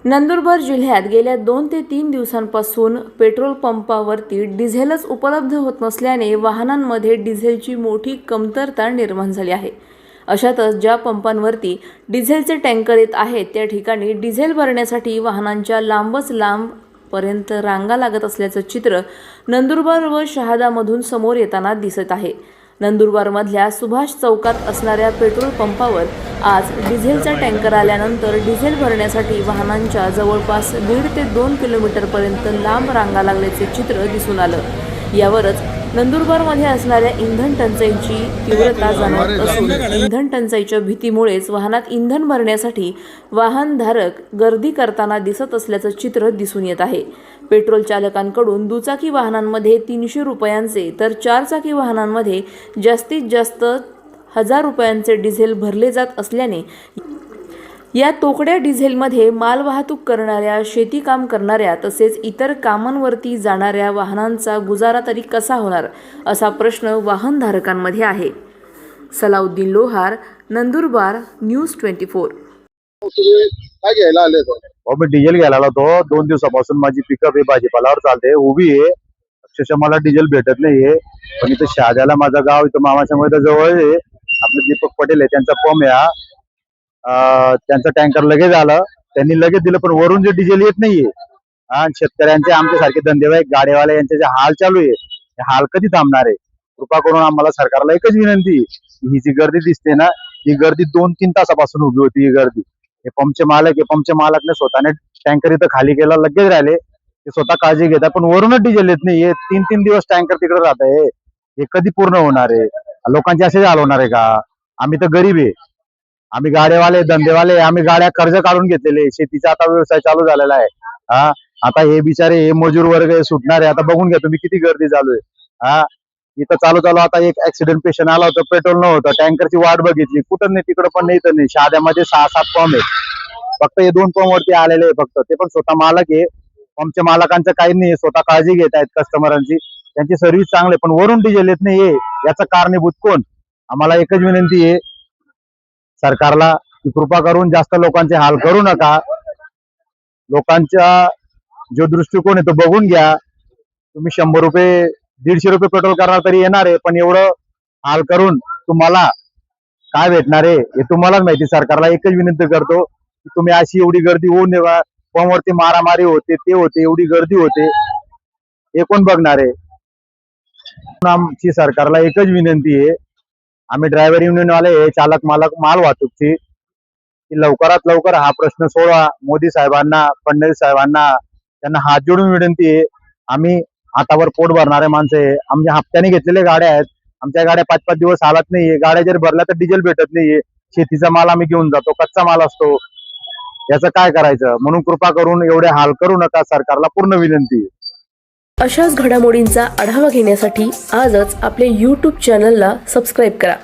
नंदुरबार जिल्ह्यात गेल्या 2 ते 3 दिवसांपासून पेट्रोल पंपावरती डिझेलच उपलब्ध होत नसल्याने वाहनांमध्ये डिझेलची मोठी कमतरता निर्माण झाली आहे। अशातच ज्या पंपांवरती डिझेलचे टँकर येत आहेत त्या ठिकाणी डिझेल भरण्यासाठी वाहनांच्या लांबच लांब पर्यंत रांगा लागत असल्याचं चित्र नंदुरबार व शहादामधून समोर येताना दिसत आहे। नंदुरबारमधल्या सुभाष चौकात असणाऱ्या पेट्रोल पंपावर आज डिझेलचा टँकर आल्यानंतर डिझेल भरण्यासाठी वाहनांच्या जवळपास 1.5 ते 2 किलोमीटरपर्यंत लांब रांगा लागल्याचे चित्र दिसून आलं। यावरच नंदुरबारमध्ये असणाऱ्या इंधन टंचाईची तीव्रता जाणवत असून इंधन टंचाईच्या भीतीमुळेच वाहनात इंधन भरण्यासाठी वाहनधारक गर्दी करताना दिसत असल्याचं चित्र दिसून येत आहे। पेट्रोल चालकांकडून दुचाकी वाहनांमध्ये 300 रुपयांचे तर 4 चाकी वाहनांमध्ये जास्तीत जास्त 1000 रुपयांचे डिझेल भरले जात असल्याने या तोकड्या डिझेलमध्ये मालवाहतूक करणाऱ्या, शेती काम करणाऱ्या तसेच इतर कामांवरती जाणाऱ्या वाहनांचा गुजारा तरी कसा होणार असा प्रश्न वाहनधारकांमध्ये आहे। सलाउद्दीन लोहार, नंदुरबार, न्यूज 24। काय घ्यायला आले तो? मी डिझेल घ्यायला आलो होतो। 2 दिवसापासून माझी पिकअप हे भाजीपाल्यावर चालते, उभी आहे। अक्षरशः मला डिझेल भेटत नाहीये। पण इथं शहाद्याला माझं गाव इथं मामाच्या मध्ये जवळ आहे। आपले दीपक पटेल आहे, त्यांचा पंप आहे। त्यांचं टँकर लगेच आलं, त्यांनी लगेच दिलं, पण वरून जे डिझेल येत नाहीये आणि शेतकऱ्यांचे आमच्यासारखे धंदेवाईक गाडीवाले यांचे जे हाल चालू आहे, हे हाल कधी थांबणार आहे? कृपा करून आम्हाला सरकारला एकच विनंती, ही जी गर्दी दिसते ना, ही गर्दी 2-3 तासापासून उभी होती। ही गर्दी हे पंपचे मालक आहे, पंपच्या मालकने स्वतःने टँकर इथं खाली केला, लगेच राहिले, ते स्वतः काळजी घेतात, पण वरूनच डिझेल येत नाहीये। 3-3 दिवस टँकर तिकडे राहत आहे, हे कधी पूर्ण होणार आहे? लोकांचे असे हाल होणार आहे का? आम्ही तर गरीब आहे, आम्ही गाड्यावाले धंदेवाले, आम्ही गाड्या कर्ज काढून घेतलेले, शेतीचा आता व्यवसाय चालू झालेला आहे। आता हे बिचारे हे मजूर वर्ग हे सुटणार आहे। आता बघून घ्या तुम्ही किती गर्दी चालू आहे। इथं चालू आता एक ऍक्सिडेंट पेशंट आला होता, पेट्रोल नव्हतं, टँकरची वाट बघितली, कुठं नाही, तिकडं पण नाही, तर नाही। शहाद्यामध्ये 6-7 पंप आहेत, फक्त हे 2 पंप वरती आलेले आहे, फक्त ते पण स्वतः मालक आहे। पंपच्या मालकांचं काही नाही, स्वतः काळजी घेत आहेत कस्टमरांची, त्यांची सर्व्हिस चांगली, पण वरून डिझेल येत नाहीये, याचं कारणीभूत कोण? आम्हाला एकच विनंती आहे सरकारला की कृपा करून जास्त लोकांचे हाल करू नका। लोकांचा जो दृष्टिकोन आहे तो बघून घ्या। तुम्ही 100 रुपये 150 रुपये पेट्रोल करणार तरी येणार आहे, पण एवढं हाल करून तुम्हाला काय भेटणार आहे हे तुम्हालाच माहिती। सरकारला एकच विनंती करतो की तुम्ही अशी एवढी गर्दी होऊ नये, पंपवरती मारामारी होते, ते होते, एवढी गर्दी होते, हे कोण बघणार आहे? आमची सरकारला एकच विनंती आहे, आम्ही ड्रायव्हर युनियन वाले हे चालक मालक माल वाहतूकची, की लवकरात लवकर हा प्रश्न सोडवा। मोदी साहेबांना, फडणवीस साहेबांना त्यांना हात जोडून विनंती आहे। आम्ही हातावर पोट भरणारे माणसं आहे, आमच्या हप्त्याने घेतलेले गाड्या आहेत, आमच्या गाड्या 5-5 दिवस हालत नाहीये, गाड्या जर भरल्या तर डिझेल भेटत नाहीये, शेतीचा माल आम्ही घेऊन जातो, कच्चा माल असतो, याचं काय करायचं? म्हणून कृपा करून एवढे हाल करू नका, सरकारला पूर्ण विनंती आहे। अशाच घडामोडींचा आढावा घेण्यासाठी आजच आपल्या YouTube चॅनलला सबस्क्राईब करा।